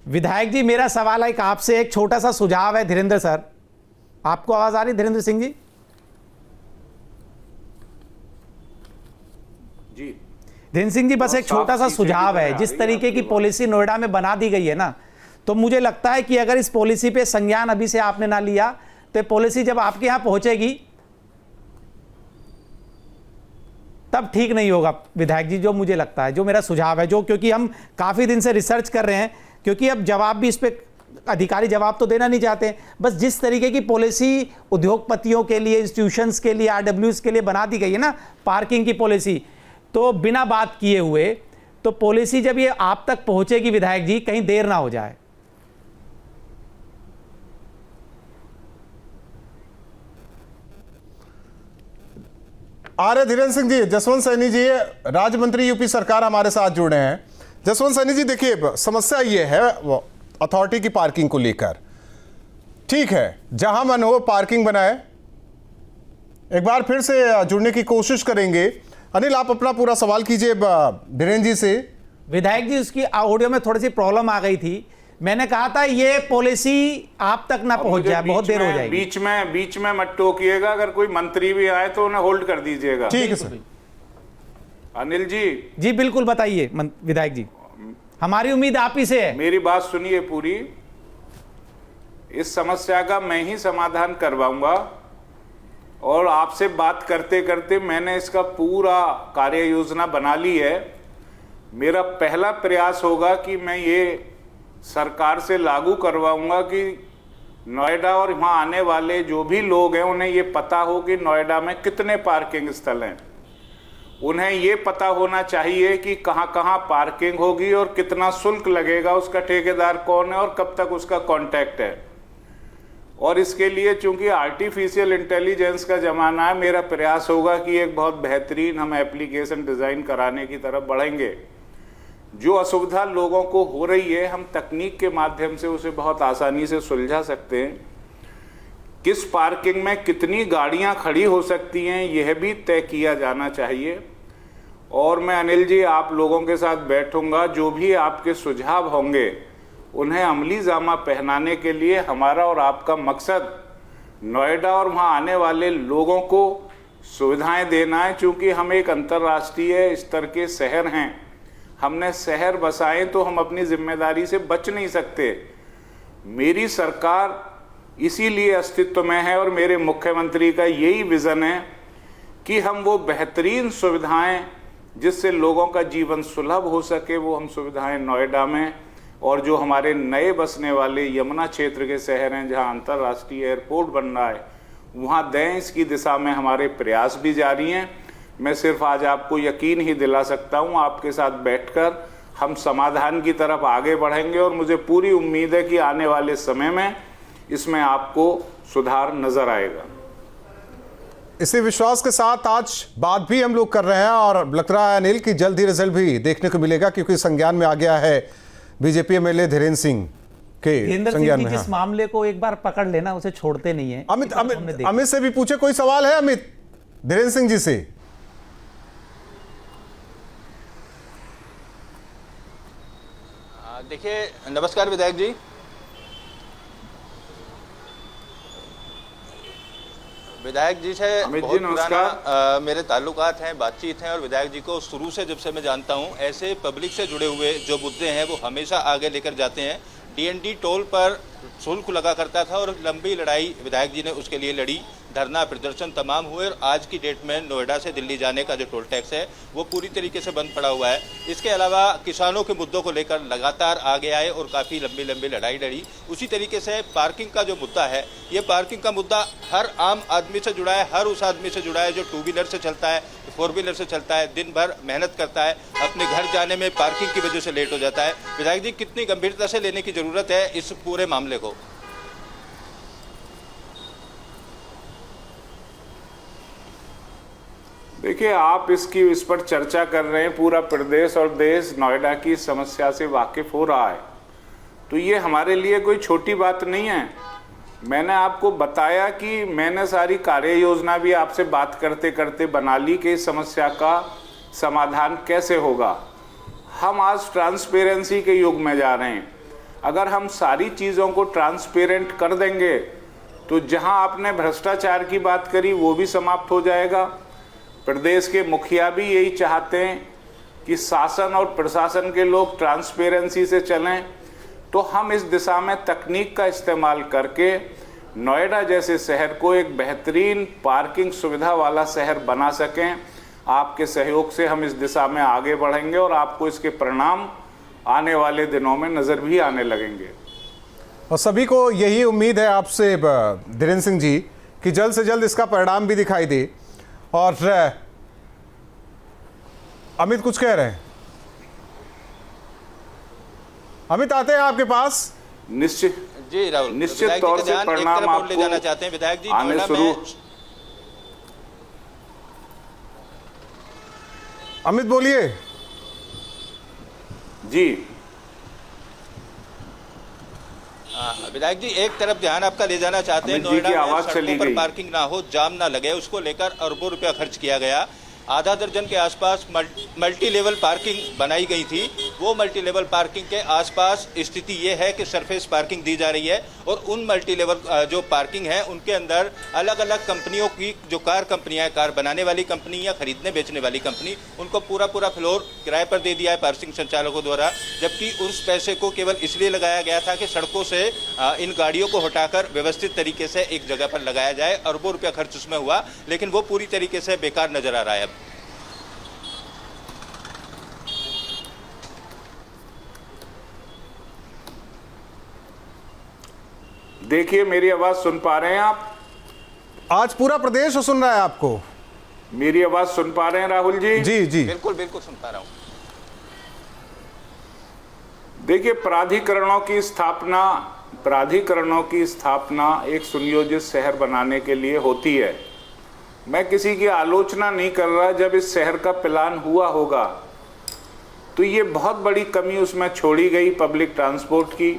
विधायक जी, मेरा सवाल है आपसे, एक छोटा सा सुझाव है। धीरेन्द्र सर, आपको आवाज आ रही? धीरेन्द्र सिंह जी जी। धीरेन्द्र सिंह जी, बस एक छोटा सा सुझाव है। जिस तरीके की पॉलिसी नोएडा में बना दी गई है ना, तो मुझे लगता है कि अगर इस पॉलिसी पे संज्ञान अभी से आपने ना लिया तो पॉलिसी जब आपके यहां पहुंचेगी तब ठीक नहीं होगा। विधायक जी, जो मुझे लगता है, जो मेरा सुझाव है, जो क्योंकि हम काफी दिन से रिसर्च कर रहे हैं, क्योंकि अब जवाब भी इस पे अधिकारी जवाब तो देना नहीं चाहते। बस जिस तरीके की पॉलिसी उद्योगपतियों के लिए, इंस्टीट्यूशंस के लिए, आरडब्ल्यूएस के लिए बना दी गई है ना, पार्किंग की पॉलिसी, तो बिना बात किए हुए, तो पॉलिसी जब ये आप तक पहुंचेगी विधायक जी, कहीं देर ना हो जाए। आर्य धीरेन्द्र सिंह जी, जसवंत सैनी जी राज्य मंत्री यूपी सरकार हमारे साथ जुड़े हैं। जसवंत सैनी जी, देखिए समस्या ये है अथॉरिटी की पार्किंग को लेकर। ठीक है, जहां मन हो पार्किंग बनाए। एक बार फिर से जुड़ने की कोशिश करेंगे। अनिल, आप अपना पूरा सवाल कीजिए धीरेन्द्र जी से। विधायक जी, उसकी ऑडियो में थोड़ी सी प्रॉब्लम आ गई थी। मैंने कहा था ये पॉलिसी आप तक ना पहुंच जाए, बहुत देर हो जाएगी। बीच में मत टोकिएगा। अगर कोई मंत्री भी आए तो उन्हें होल्ड कर दीजिएगा। ठीक है सर। अनिल जी बिल्कुल बताइए विधायक जी, हमारी उम्मीद आप ही से है। मेरी बात सुनिए पूरी। इस समस्या का मैं ही समाधान करवाऊंगा, और आपसे बात करते करते मैंने इसका पूरा कार्य योजना बना ली है। मेरा पहला प्रयास होगा कि मैं ये सरकार से लागू करवाऊंगा कि नोएडा और वहाँ आने वाले जो भी लोग हैं उन्हें ये पता हो कि नोएडा में कितने पार्किंग स्थल हैं। उन्हें ये पता होना चाहिए कि कहाँ कहाँ पार्किंग होगी और कितना शुल्क लगेगा, उसका ठेकेदार कौन है और कब तक उसका कॉन्टैक्ट है। और इसके लिए चूंकि आर्टिफिशियल इंटेलिजेंस का ज़माना है, मेरा प्रयास होगा कि एक बहुत बेहतरीन हम एप्लीकेशन डिज़ाइन कराने की तरफ बढ़ेंगे। जो असुविधा लोगों को हो रही है, हम तकनीक के माध्यम से उसे बहुत आसानी से सुलझा सकते हैं। किस पार्किंग में कितनी गाड़ियां खड़ी हो सकती हैं, यह भी तय किया जाना चाहिए। और मैं अनिल जी आप लोगों के साथ बैठूंगा, जो भी आपके सुझाव होंगे उन्हें अमली जामा पहनाने के लिए हमारा और आपका मकसद नोएडा और वहाँ आने वाले लोगों को सुविधाएं देना है। चूँकि हम एक अंतर्राष्ट्रीय स्तर के शहर हैं, हमने शहर बसाए तो हम अपनी जिम्मेदारी से बच नहीं सकते। मेरी सरकार इसीलिए अस्तित्व में है और मेरे मुख्यमंत्री का यही विज़न है कि हम वो बेहतरीन सुविधाएं जिससे लोगों का जीवन सुलभ हो सके, वो हम सुविधाएं नोएडा में और जो हमारे नए बसने वाले यमुना क्षेत्र के शहर हैं जहां अंतर्राष्ट्रीय एयरपोर्ट बन रहा है, वहां दें। इसकी दिशा में हमारे प्रयास भी जारी हैं। मैं सिर्फ आज आपको यकीन ही दिला सकता हूं, आपके साथ बैठकर हम समाधान की तरफ आगे बढ़ेंगे और मुझे पूरी उम्मीद है कि आने वाले समय में इसमें आपको सुधार नजर आएगा। इसी विश्वास के साथ आज बात भी हम लोग कर रहे हैं और लग रहा है अनिल कि जल्द ही रिजल्ट भी देखने को मिलेगा, क्योंकि संज्ञान में आ गया है बीजेपी एमएलए धीरेन्द्र सिंह के संज्ञान में। जिस मामले को एक बार पकड़ लेना, उसे छोड़ते नहीं है। अमित से भी पूछे, कोई सवाल है अमित धीरेन्द्र सिंह जी से? देखिए, नमस्कार विधायक जी। विधायक जी से बहुत पुराना मेरे ताल्लुकात हैं, बातचीत हैं, और विधायक जी को शुरू से जब से मैं जानता हूं, ऐसे पब्लिक से जुड़े हुए जो मुद्दे हैं वो हमेशा आगे लेकर जाते हैं। डीएनडी टोल पर शुल्क लगा करता था और लंबी लड़ाई विधायक जी ने उसके लिए लड़ी, धरना प्रदर्शन तमाम हुए, और आज की डेट में नोएडा से दिल्ली जाने का जो टोल टैक्स है वो पूरी तरीके से बंद पड़ा हुआ है। इसके अलावा किसानों के मुद्दों को लेकर लगातार आगे आए और काफ़ी लंबी लंबी लड़ाई लड़ी। उसी तरीके से पार्किंग का जो मुद्दा है, ये पार्किंग का मुद्दा हर आम आदमी से जुड़ा है, हर उस आदमी से जुड़ा है जो टू व्हीलर से चलता है, फोर व्हीलर से चलता है, दिन भर मेहनत करता है, अपने घर जाने में पार्किंग की वजह से लेट हो जाता है। विधायक जी, कितनी गंभीरता से लेने की जरूरत है इस पूरे मामले को? देखिए, आप इस पर चर्चा कर रहे हैं, पूरा प्रदेश और देश नोएडा की समस्या से वाकिफ हो रहा है, तो ये हमारे लिए कोई छोटी बात नहीं है। मैंने आपको बताया कि मैंने सारी कार्य योजना भी आपसे बात करते करते बना ली कि इस समस्या का समाधान कैसे होगा। हम आज ट्रांसपेरेंसी के युग में जा रहे हैं। अगर हम सारी चीज़ों को ट्रांसपेरेंट कर देंगे तो जहां आपने भ्रष्टाचार की बात करी वो भी समाप्त हो जाएगा। प्रदेश के मुखिया भी यही चाहते हैं कि शासन और प्रशासन के लोग ट्रांसपेरेंसी से चलें, तो हम इस दिशा में तकनीक का इस्तेमाल करके नोएडा जैसे शहर को एक बेहतरीन पार्किंग सुविधा वाला शहर बना सकें। आपके सहयोग से हम इस दिशा में आगे बढ़ेंगे और आपको इसके परिणाम आने वाले दिनों में नज़र भी आने लगेंगे। और सभी को यही उम्मीद है आपसे धीरेन्द्र सिंह जी कि जल्द से जल्द इसका परिणाम भी दिखाई दे। और अमित कुछ कह रहे हैं? अमित आते हैं आपके पास। निश्चित जी राहुल, निश्चित तौर से परिणाम आपको ले जाना चाहते हैं विधायक जी। आने शुरू। अमित बोलिए। जी विधायक जी, एक तरफ ध्यान आपका ले जाना चाहते हैं, अमित जी की नोएडा में आवाज चली सड़कों पर गई। पार्किंग ना हो, जाम ना लगे, उसको लेकर अरबों रुपया खर्च किया गया। आधा दर्जन के आसपास मल्टी लेवल पार्किंग बनाई गई थी। वो मल्टी लेवल पार्किंग के आसपास स्थिति ये है कि सरफेस पार्किंग दी जा रही है और उन मल्टी लेवल जो पार्किंग है उनके अंदर अलग अलग कंपनियों की जो कार कंपनियां हैं, कार बनाने वाली कंपनी या खरीदने बेचने वाली कंपनी, उनको पूरा फ्लोर किराए पर दे दिया है पार्किंग संचालकों द्वारा। जबकि उस पैसे को केवल इसलिए लगाया गया था कि सड़कों से इन गाड़ियों को हटाकर व्यवस्थित तरीके से एक जगह पर लगाया जाए। अरबों रुपया खर्च उसमें हुआ, लेकिन वो पूरी तरीके से बेकार नजर आ रहा है अब। देखिए, मेरी आवाज सुन पा रहे हैं आप? आज पूरा प्रदेश सुन रहा है आपको। मेरी आवाज सुन पा रहे हैं राहुल जी? जी जी बिल्कुल बिल्कुल सुन पा रहा हूं। देखिए, प्राधिकरणों की स्थापना एक सुनियोजित शहर बनाने के लिए होती है। मैं किसी की आलोचना नहीं कर रहा। जब इस शहर का प्लान हुआ होगा तो ये बहुत बड़ी कमी उसमें छोड़ी गई पब्लिक ट्रांसपोर्ट की,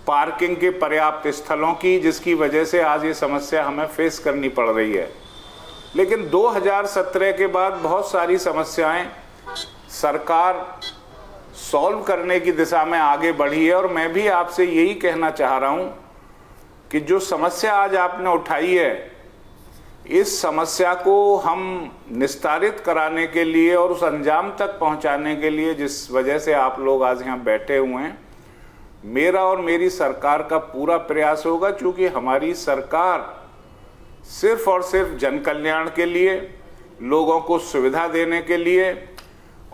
पार्किंग के पर्याप्त स्थलों की, जिसकी वजह से आज ये समस्या हमें फेस करनी पड़ रही है। लेकिन 2017 के बाद बहुत सारी समस्याएं सरकार सॉल्व करने की दिशा में आगे बढ़ी है। और मैं भी आपसे यही कहना चाह रहा हूं कि जो समस्या आज आपने उठाई है, इस समस्या को हम निस्तारित कराने के लिए और उस अंजाम तक पहुंचाने के लिए जिस वजह से आप लोग आज यहाँ बैठे हुए हैं, मेरा और मेरी सरकार का पूरा प्रयास होगा। क्योंकि हमारी सरकार सिर्फ और सिर्फ जन कल्याण के लिए, लोगों को सुविधा देने के लिए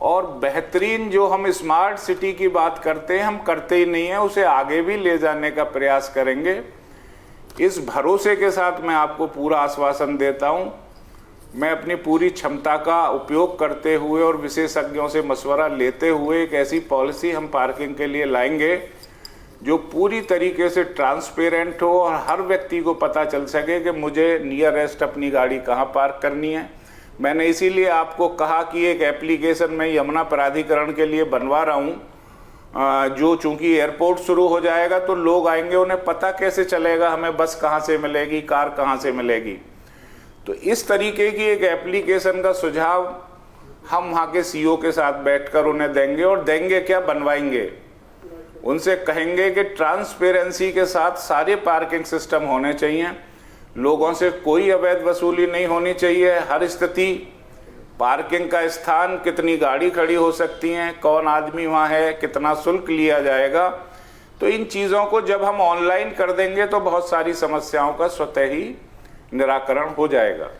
और बेहतरीन जो हम स्मार्ट सिटी की बात करते हैं, हम करते ही नहीं हैं, उसे आगे भी ले जाने का प्रयास करेंगे। इस भरोसे के साथ मैं आपको पूरा आश्वासन देता हूं। मैं अपनी पूरी क्षमता का उपयोग करते हुए और विशेषज्ञों से मशवरा लेते हुए एक ऐसी पॉलिसी हम पार्किंग के लिए लाएंगे जो पूरी तरीके से ट्रांसपेरेंट हो और हर व्यक्ति को पता चल सके कि मुझे नियरेस्ट अपनी गाड़ी कहाँ पार्क करनी है। मैंने इसीलिए आपको कहा कि एक एप्लीकेशन मैं यमुना प्राधिकरण के लिए बनवा रहा हूँ, जो चूंकि एयरपोर्ट शुरू हो जाएगा तो लोग आएंगे, उन्हें पता कैसे चलेगा हमें बस कहाँ से मिलेगी, कार कहाँ से मिलेगी। तो इस तरीके की एक एप्लीकेशन का सुझाव हम वहाँ के सीईओ के साथ बैठकर उन्हें देंगे। और देंगे क्या, बनवाएंगे। उनसे कहेंगे कि ट्रांसपेरेंसी के साथ सारे पार्किंग सिस्टम होने चाहिए, लोगों से कोई अवैध वसूली नहीं होनी चाहिए। हर स्थिति, पार्किंग का स्थान, कितनी गाड़ी खड़ी हो सकती हैं, कौन आदमी वहाँ है, कितना शुल्क लिया जाएगा। तो इन चीज़ों को जब हम ऑनलाइन कर देंगे तो बहुत सारी समस्याओं का स्वतः ही निराकरण हो जाएगा।